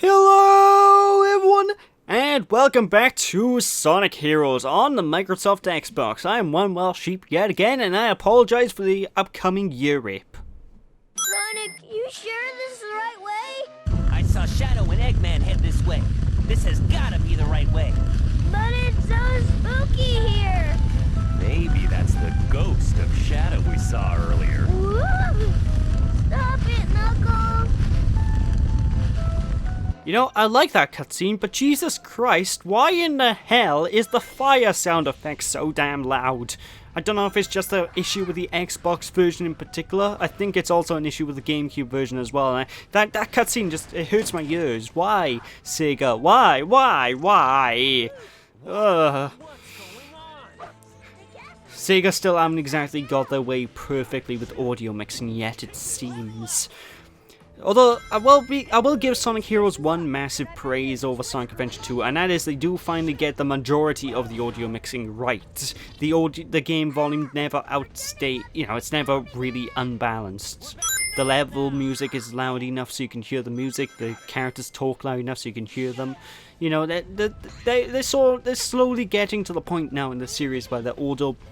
Hello everyone, and welcome back to Sonic Heroes on the Microsoft Xbox. I am one well sheep yet again, and I apologize for the upcoming year rape. Sonic, you sure this is the right way? I saw Shadow and Eggman head this way. This has gotta be the right way. But it's so spooky here. Maybe that's the ghost of Shadow we saw earlier. Woo! Stop it, Knuckles. You know, I like that cutscene, but Jesus Christ, why in the hell is the fire sound effect so damn loud? I don't know if it's just an issue with the Xbox version in particular. I think it's also an issue with the GameCube version as well. And that cutscene just, it hurts my ears. Why, Sega? Why? Sega still haven't exactly got their way perfectly with audio mixing yet, it seems. Although, I will give Sonic Heroes one massive praise over Sonic Adventure 2, and that is they do finally get the majority of the audio mixing right. The game volume never it's never really unbalanced. The level music is loud enough so you can hear the music, the characters talk loud enough so you can hear them. You know, they're slowly getting to the point now in the series where the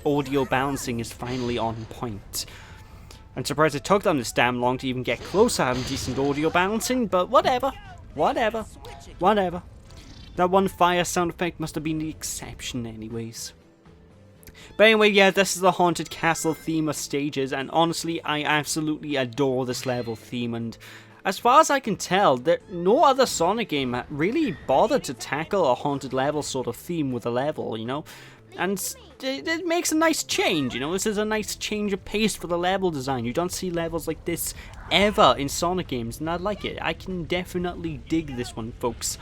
audio balancing is finally on point. I'm surprised it took them this damn long to even get close to having decent audio balancing, but whatever. That one fire sound effect must have been the exception anyways. But anyway, yeah, this is the Haunted Castle theme of stages, and honestly, I absolutely adore this level theme, and as far as I can tell, no other Sonic game really bothered to tackle a haunted level sort of theme with a level, you know? And it makes a nice change, you know, this is a nice change of pace for the level design. You don't see levels like this ever in Sonic games, and I like it. I can definitely dig this one, folks.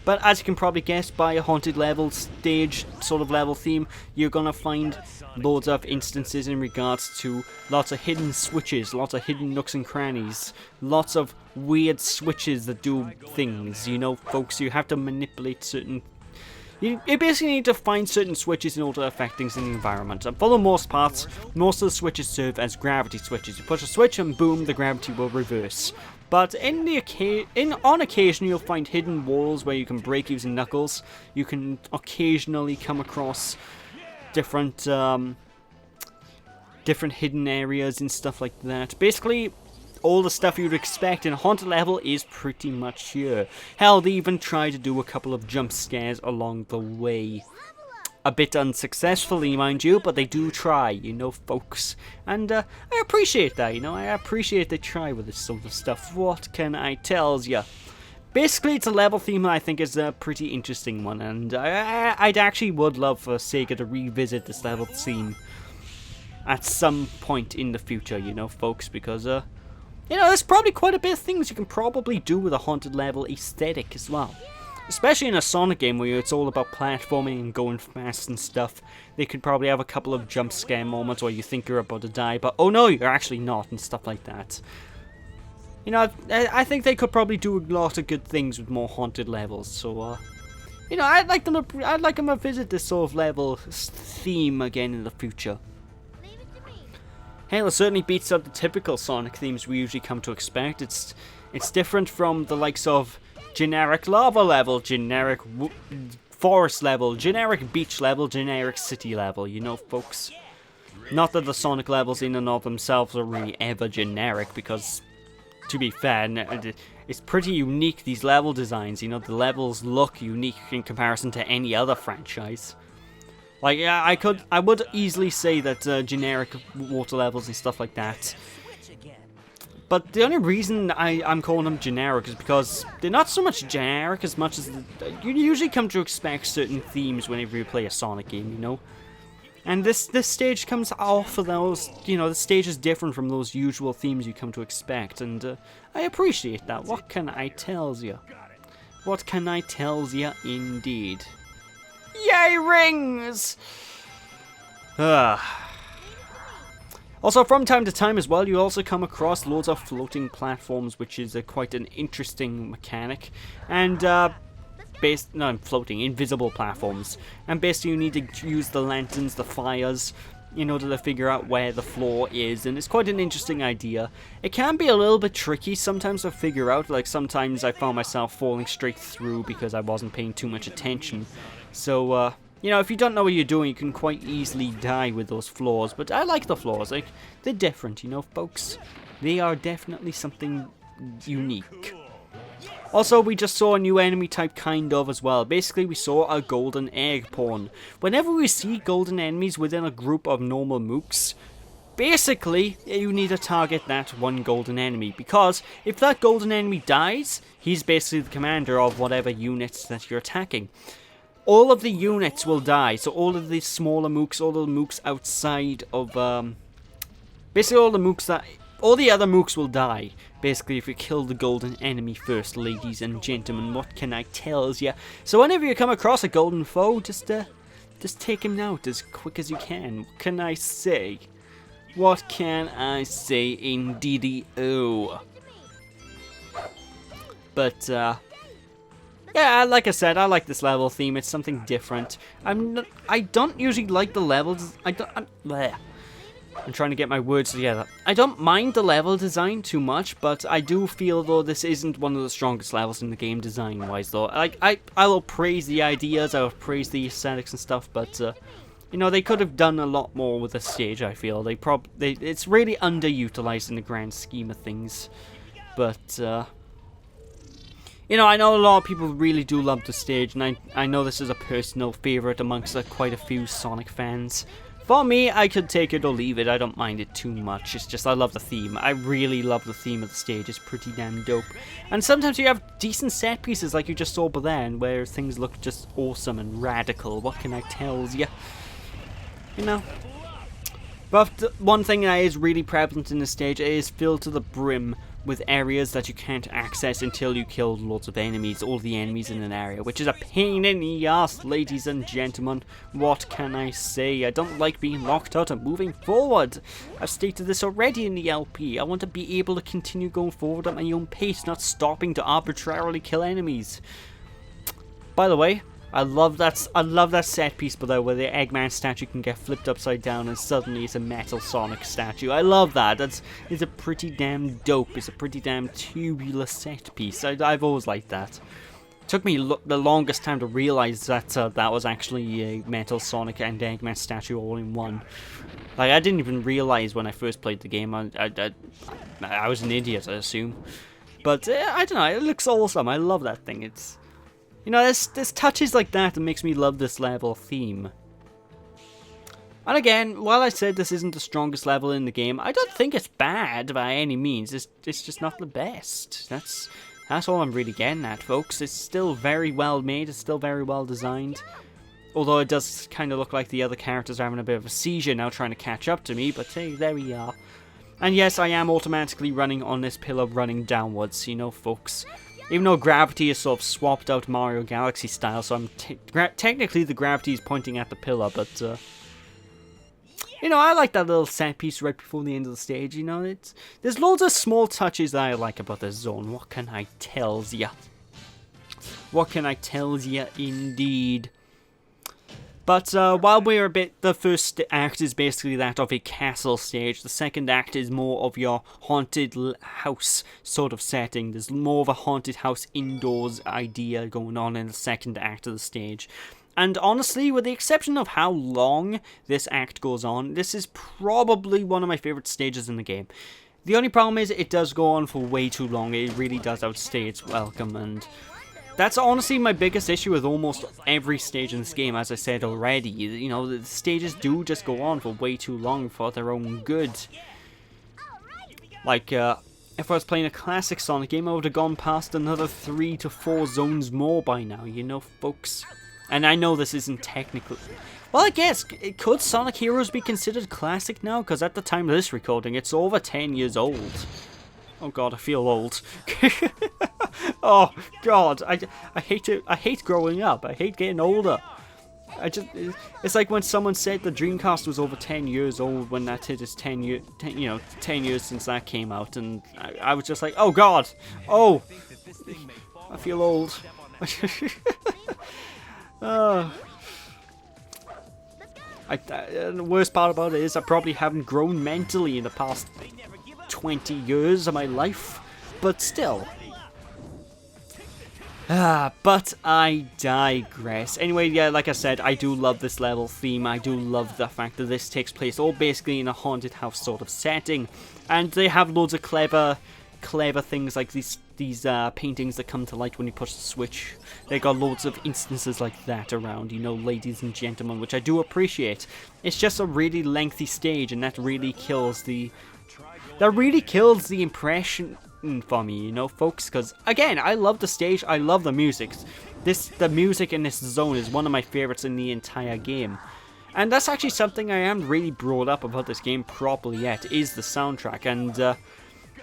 But as you can probably guess by a haunted level stage sort of level theme, you're gonna find loads of instances in regards to lots of hidden switches, lots of hidden nooks and crannies, lots of weird switches that do things, you know, folks. You have to manipulate certain... You basically need to find certain switches in order to affect things in the environment, and for the most part, most of the switches serve as gravity switches. You push a switch and boom, the gravity will reverse. But on occasion you'll find hidden walls where you can break using Knuckles. You can occasionally come across different hidden areas and stuff like that. Basically, all the stuff you'd expect in a haunted level is pretty much here. Hell, they even try to do a couple of jump scares along the way. A bit unsuccessfully, mind you, but they do try, you know, folks. And I appreciate that, you know, I appreciate they try with this sort of stuff. What can I tell ya? Basically, it's a level theme that I think is a pretty interesting one, and I'd actually would love for Sega to revisit this level theme at some point in the future, you know, folks, because, you know, there's probably quite a bit of things you can probably do with a haunted level aesthetic as well. Especially in a Sonic game where it's all about platforming and going fast and stuff. They could probably have a couple of jump scare moments where you think you're about to die, but oh no, you're actually not, and stuff like that. You know, I think they could probably do a lot of good things with more haunted levels, so, you know, I'd like them to visit this sort of level theme again in the future. Hell, it certainly beats out the typical Sonic themes we usually come to expect. It's different from the likes of generic lava level, generic forest level, generic beach level, generic city level, you know, folks. Not that the Sonic levels in and of themselves are really ever generic, because, to be fair, it's pretty unique, these level designs, you know, the levels look unique in comparison to any other franchise. Like, yeah, I would easily say that generic water levels and stuff like that. But the only reason I'm calling them generic is because they're not so much generic as much as you usually come to expect certain themes whenever you play a Sonic game, you know. And this stage comes off of those, you know, the stage is different from those usual themes you come to expect, and I appreciate that. What can I tell ya? What can I tell ya, indeed? Yay, rings! Also, from time to time as well, you also come across loads of floating platforms, which is quite an interesting mechanic. And, invisible platforms. And basically you need to use the lanterns, the fires, in order to figure out where the floor is, and it's quite an interesting idea. It can be a little bit tricky sometimes to figure out, like sometimes I found myself falling straight through because I wasn't paying too much attention. So, you know, if you don't know what you're doing, you can quite easily die with those floors, but I like the floors, like, they're different, you know, folks. They are definitely something unique. Also, we just saw a new enemy type kind of as well. Basically, we saw a golden egg pawn. Whenever we see golden enemies within a group of normal mooks, basically, you need to target that one golden enemy. Because if that golden enemy dies, he's basically the commander of whatever units that you're attacking. All of the units will die. So all of the smaller mooks, all of the mooks outside of... basically all the mooks that... all the other mooks will die, basically, if you kill the golden enemy first, ladies and gentlemen. What can I tell ya? So whenever you come across a golden foe, just take him out as quick as you can. What can I say? What can I say, indeedy-o? But, yeah, like I said, I like this level theme. It's something different. I don't usually like the levels. I'm trying to get my words together. I don't mind the level design too much, but I do feel though this isn't one of the strongest levels in the game design-wise though. I will praise the ideas, I will praise the aesthetics and stuff, but you know, they could have done a lot more with the stage, I feel. It's really underutilized in the grand scheme of things. But you know, I know a lot of people really do love the stage, and I know this is a personal favorite amongst quite a few Sonic fans. For me, I could take it or leave it. I don't mind it too much. It's just I love the theme. I really love the theme of the stage. It's pretty damn dope. And sometimes you have decent set pieces like you just saw over there, and where things look just awesome and radical. What can I tell ya? You know. But one thing that is really prevalent in the stage is filled to the brim with areas that you can't access until you kill lots of enemies, all the enemies in an area, which is a pain in the ass, ladies and gentlemen. What can I say? I don't like being locked out and moving forward. I've stated this already in the LP. I want to be able to continue going forward at my own pace, not stopping to arbitrarily kill enemies. By the way, I love that set piece below where the Eggman statue can get flipped upside down and suddenly it's a metal Sonic statue. I love that. It's a pretty damn dope. It's a pretty damn tubular set piece. I've always liked that. It took me the longest time to realize that that was actually a metal Sonic and Eggman statue all in one. Like, I didn't even realize when I first played the game. I was an idiot, I assume. But I don't know. It looks awesome. I love that thing. It's... you know, there's touches like that that makes me love this level theme. And again, while I said this isn't the strongest level in the game, I don't think it's bad by any means. It's just not the best. That's all I'm really getting at, folks. It's still very well made. It's still very well designed. Although it does kind of look like the other characters are having a bit of a seizure now trying to catch up to me. But hey, there we are. And yes, I am automatically running on this pillar running downwards, you know, folks. Even though gravity is sort of swapped out Mario Galaxy style, so I'm technically the gravity is pointing at the pillar, but you know, I like that little set piece right before the end of the stage. You know, there's loads of small touches that I like about this zone. What can I tell ya? What can I tell ya, indeed? But while we're a bit, the first act is basically that of a castle stage. The second act is more of your haunted house sort of setting. There's more of a haunted house indoors idea going on in the second act of the stage. And honestly, with the exception of how long this act goes on, this is probably one of my favorite stages in the game. The only problem is it does go on for way too long. It really does outstay its welcome, and that's honestly my biggest issue with almost every stage in this game, as I said already. You know, the stages do just go on for way too long for their own good. Like, if I was playing a classic Sonic game, I would have gone past another 3 to 4 zones more by now, you know, folks. And I know this isn't technically... well, I guess, could Sonic Heroes be considered classic now? Because at the time of this recording, it's over 10 years old. Oh god, I feel old. Oh god, I hate growing up. I hate getting older. It's like when someone said the Dreamcast was over 10 years old when that hit its 10 years since that came out, and I was just like, oh god, oh, I feel old. The worst part about it is I probably haven't grown mentally in the past 20 years of my life, but still. But I digress. Anyway, yeah, like I said, I do love this level theme. I do love the fact that this takes place all basically in a haunted house sort of setting. And they have loads of clever things like these paintings that come to light when you push the switch. They got loads of instances like that around, you know, ladies and gentlemen, which I do appreciate. It's just a really lengthy stage, and that really kills the impression for me, you know, folks, because again, I love the stage, I love the music. The music in this zone is one of my favorites in the entire game. And that's actually something I haven't really brought up about this game properly yet, is the soundtrack. And the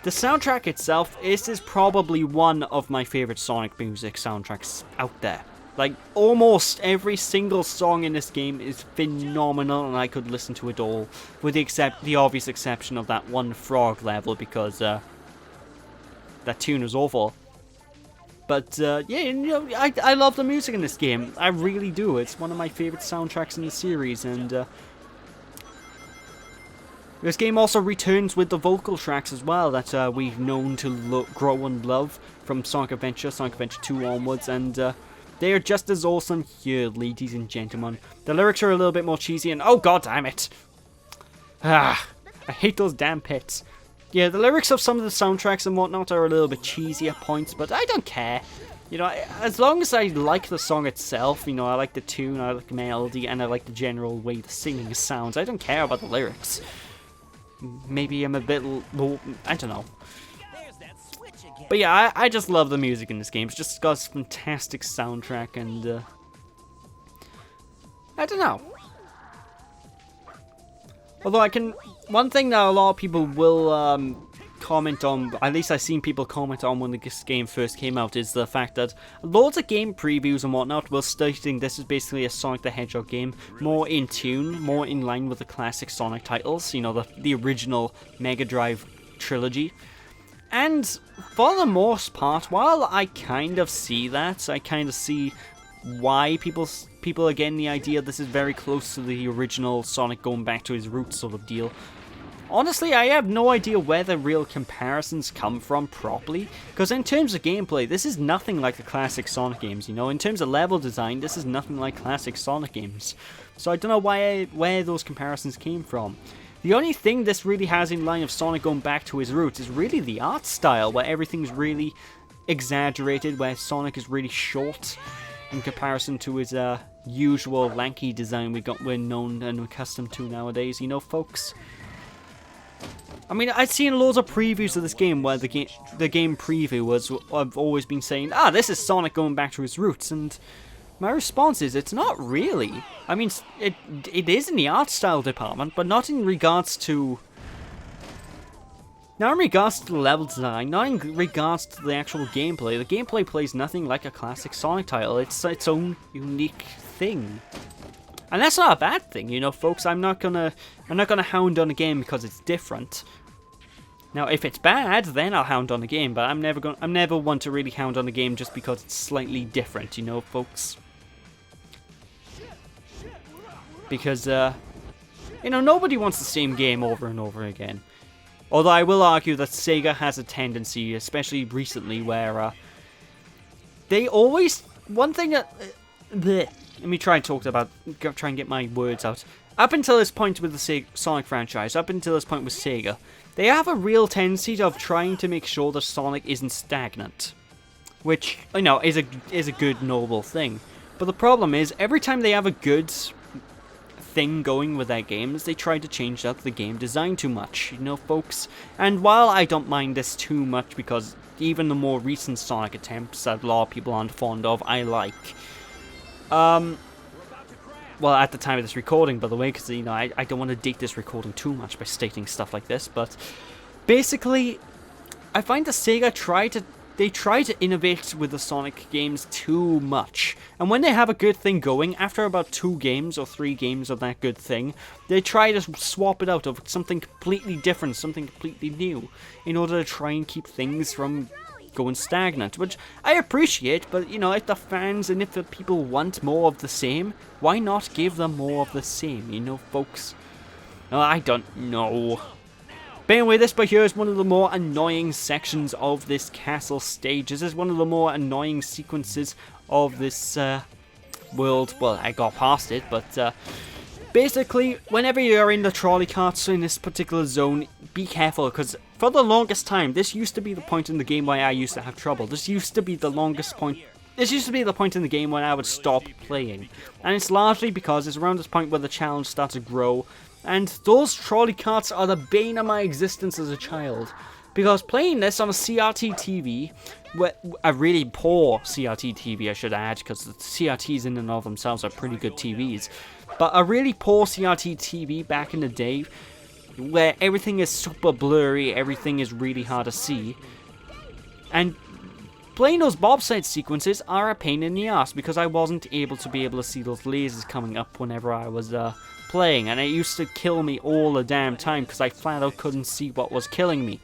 soundtrack itself is probably one of my favorite Sonic music soundtracks out there. Like, almost every single song in this game is phenomenal, and I could listen to it all, with the obvious exception of that one frog level, because that tune was awful. But yeah, you know, I love the music in this game. I really do. It's one of my favorite soundtracks in the series, and this game also returns with the vocal tracks as well that we've known to grow and love from Sonic Adventure 2 onwards, and they are just as awesome here, ladies and gentlemen. The lyrics are a little bit more cheesy, and oh god damn it! I hate those damn pits. Yeah, the lyrics of some of the soundtracks and whatnot are a little bit cheesy at points, but I don't care. You know, as long as I like the song itself, you know, I like the tune, I like the melody, and I like the general way the singing sounds. I don't care about the lyrics. Maybe I'm a bit low, I don't know. But yeah, I just love the music in this game. It's just got this fantastic soundtrack, and I don't know. Although one thing that a lot of people will comment on, at least I've seen people comment on when this game first came out, is the fact that loads of game previews and whatnot were stating this is basically a Sonic the Hedgehog game, more in tune, more in line with the classic Sonic titles, you know, the original Mega Drive trilogy. And for the most part, while I kind of see that, I kind of see why people are getting the idea this is very close to the original Sonic going back to his roots sort of deal. Honestly, I have no idea where the real comparisons come from properly, because in terms of gameplay, this is nothing like the classic Sonic games, you know. In terms of level design, this is nothing like classic Sonic games. So I don't know where those comparisons came from. The only thing this really has in line of Sonic going back to his roots is really the art style, where everything's really exaggerated, where Sonic is really short in comparison to his usual lanky design we're known and accustomed to nowadays, you know, folks. I mean, I've seen loads of previews of this game where the game preview was, I've always been saying, this is Sonic going back to his roots, and my response is, it's not really. I mean, it is in the art style department, but not in regards to the level design, not in regards to the actual gameplay. The gameplay plays nothing like a classic Sonic title. It's its own unique thing. And that's not a bad thing, you know, folks. I'm not gonna hound on a game because it's different. Now, if it's bad, then I'll hound on a game, but I'm never one to really hound on a game just because it's slightly different, you know, folks. Because you know, nobody wants the same game over and over again. Although I will argue that Sega has a tendency, especially recently, where they always... One thing that... let me try and get my words out. Up until this point with the Sonic franchise, up until this point with Sega, they have a real tendency of trying to make sure that Sonic isn't stagnant. Which, you know, is a good, noble thing. But the problem is, every time they have a good thing going with their games, they try to change up the game design too much, you know, folks. And while I don't mind this too much, because even the more recent Sonic attempts that a lot of people aren't fond of, I like. Well, at the time of this recording, by the way, because, you know, I don't want to date this recording too much by stating stuff like this, but basically, I find that Sega try to innovate with the Sonic games too much. And when they have a good thing going, after about 2 games or 3 games of that good thing, they try to swap it out of something completely different, something completely new, in order to try and keep things from going stagnant, which I appreciate, but you know, if the fans and if the people want more of the same, why not give them more of the same, you know, folks? Oh, I don't know. But anyway, this by here is one of the more annoying sections of this castle stage. This is one of the more annoying sequences of this world. Well, I got past it, but basically, whenever you're in the trolley carts in this particular zone, be careful, because for the longest time, this used to be the point in the game where I used to have trouble. This used to be the longest point. This used to be the point in the game when I would stop playing. And it's largely because it's around this point where the challenge starts to grow. And those trolley carts are the bane of my existence as a child. Because playing this on a CRT TV, a really poor CRT TV I should add, because the CRTs in and of themselves are pretty good TVs. But a really poor CRT TV back in the day, where everything is super blurry, everything is really hard to see. And playing those bobsled sequences are a pain in the ass, because I wasn't able to see those lasers coming up whenever I was playing, and it used to kill me all the damn time because I flat out couldn't see what was killing me.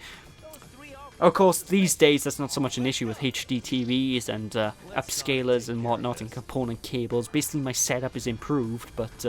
Of course, these days that's not so much an issue with HD TVs and upscalers and whatnot and component cables. Basically, my setup is improved, but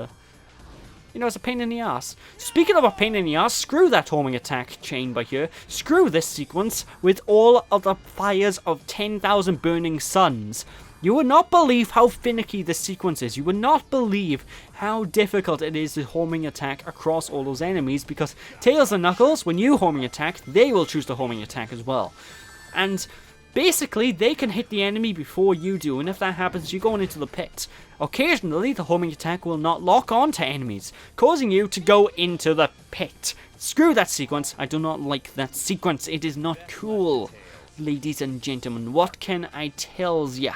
you know, it's a pain in the ass. Speaking of a pain in the ass, screw that homing attack chain by here. Screw this sequence with all of the fires of 10,000 burning suns. You would not believe how finicky this sequence is. You would not believe how difficult it is to homing attack across all those enemies, because Tails and Knuckles, when you homing attack, they will choose to homing attack as well. And basically, they can hit the enemy before you do, and if that happens, you're going into the pit. Occasionally, the homing attack will not lock on to enemies, causing you to go into the pit. Screw that sequence. I do not like that sequence. It is not cool. Ladies and gentlemen, what can I tell ya?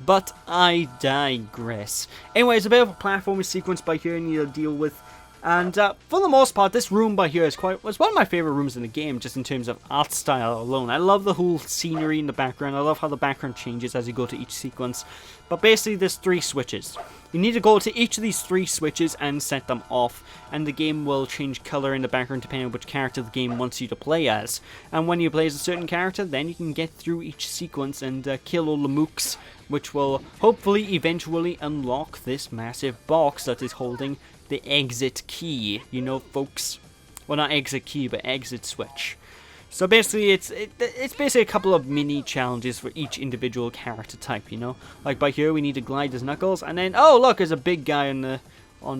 But I digress. Anyway, it's a bit of a platforming sequence by here you need to deal with. And for the most part, this room by here was one of my favorite rooms in the game, just in terms of art style alone. I love the whole scenery in the background. I love how the background changes as you go to each sequence. But basically, there's 3 switches. You need to go to each of these 3 switches and set them off, and the game will change color in the background depending on which character the game wants you to play as. And when you play as a certain character, then you can get through each sequence and kill all the mooks, which will hopefully eventually unlock this massive box that is holding the exit key, you know, folks. Well, not exit key, but exit switch. So basically, it's basically a couple of mini challenges for each individual character type, you know. Like by here, we need to glide as Knuckles, and then oh look, there's a big guy on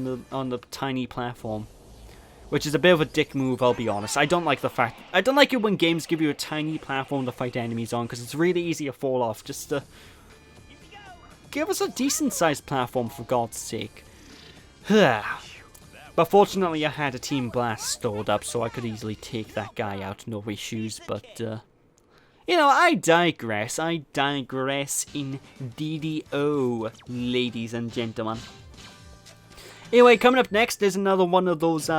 the tiny platform, which is a bit of a dick move. I'll be honest. I don't like it when games give you a tiny platform to fight enemies on, because it's really easy to fall off. Just give us a decent sized platform, for God's sake. But fortunately I had a Team Blast stored up, so I could easily take that guy out, no issues. But you know, I digress indeed-o, ladies and gentlemen. Anyway, coming up next is another one of those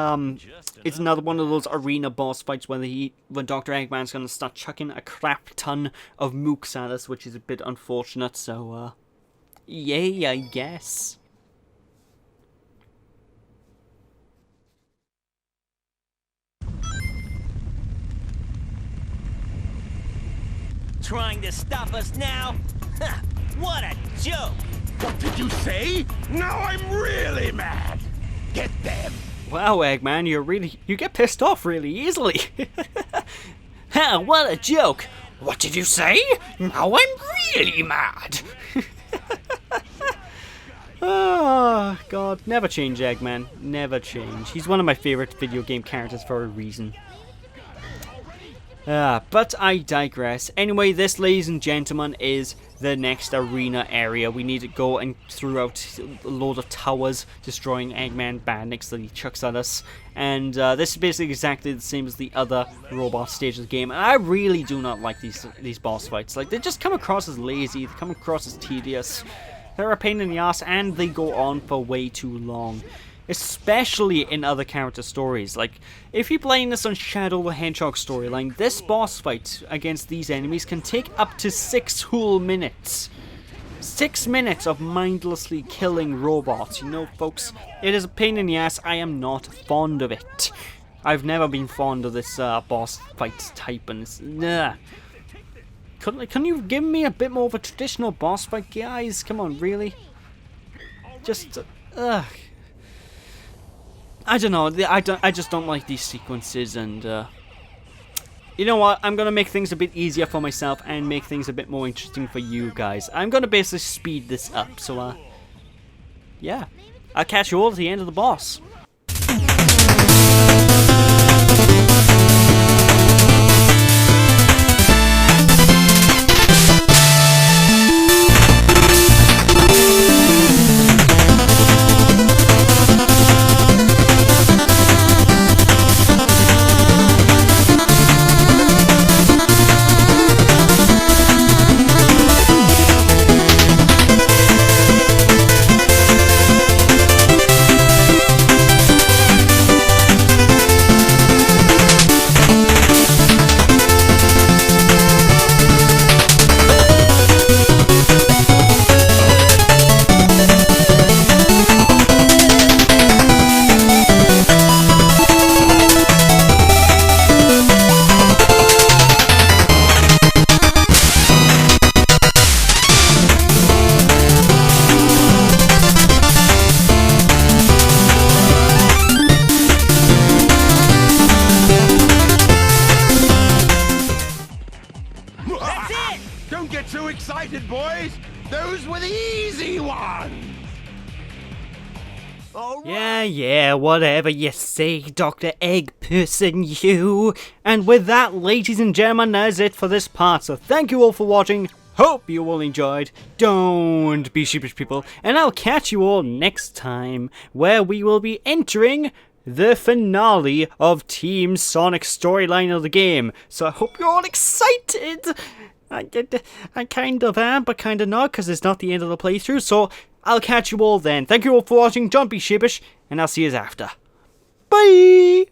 arena boss fights when Dr. Eggman's gonna start chucking a crap ton of mooks at us, which is a bit unfortunate, so yay, I guess. Trying to stop us now? Ha, what a joke! What did you say? Now I'm really mad. Get them. Wow, Eggman, you get pissed off really easily. Ha, what a joke! What did you say? Now I'm really mad. Oh, God, never change, Eggman. Never change. He's one of my favorite video game characters for a reason. But I digress. Anyway, this, ladies and gentlemen, is the next arena area. We need to go and throw out a load of towers, destroying Eggman bandits that he chucks at us. And this is basically exactly the same as the other robot stage of the game. And I really do not like these boss fights. Like, they just come across as lazy, they come across as tedious. They're a pain in the ass, and they go on for way too long. Especially in other character stories. Like, if you're playing this on Shadow the Hedgehog storyline, this boss fight against these enemies can take up to 6 whole minutes. 6 minutes of mindlessly killing robots. You know, folks, it is a pain in the ass. I am not fond of it. I've never been fond of this boss fight type, and it's, nah. Can you give me a bit more of a traditional boss fight, guys? Come on, really? Just, I don't know. I just don't like these sequences, and you know what? I'm gonna make things a bit easier for myself and make things a bit more interesting for you guys. I'm gonna basically speed this up. So, yeah, I'll catch you all at the end of the boss. Don't get too excited, boys! Those were the easy ones! Yeah, whatever you say, Dr. Egg Person, you. And with that, ladies and gentlemen, that's it for this part. So thank you all for watching. Hope you all enjoyed. Don't be sheepish, people. And I'll catch you all next time, where we will be entering the finale of Team Sonic's storyline of the game. So I hope you're all excited. I kind of am, but kind of not, because it's not the end of the playthrough. So I'll catch you all then. Thank you all for watching. Don't be sheepish, and I'll see you after. Bye!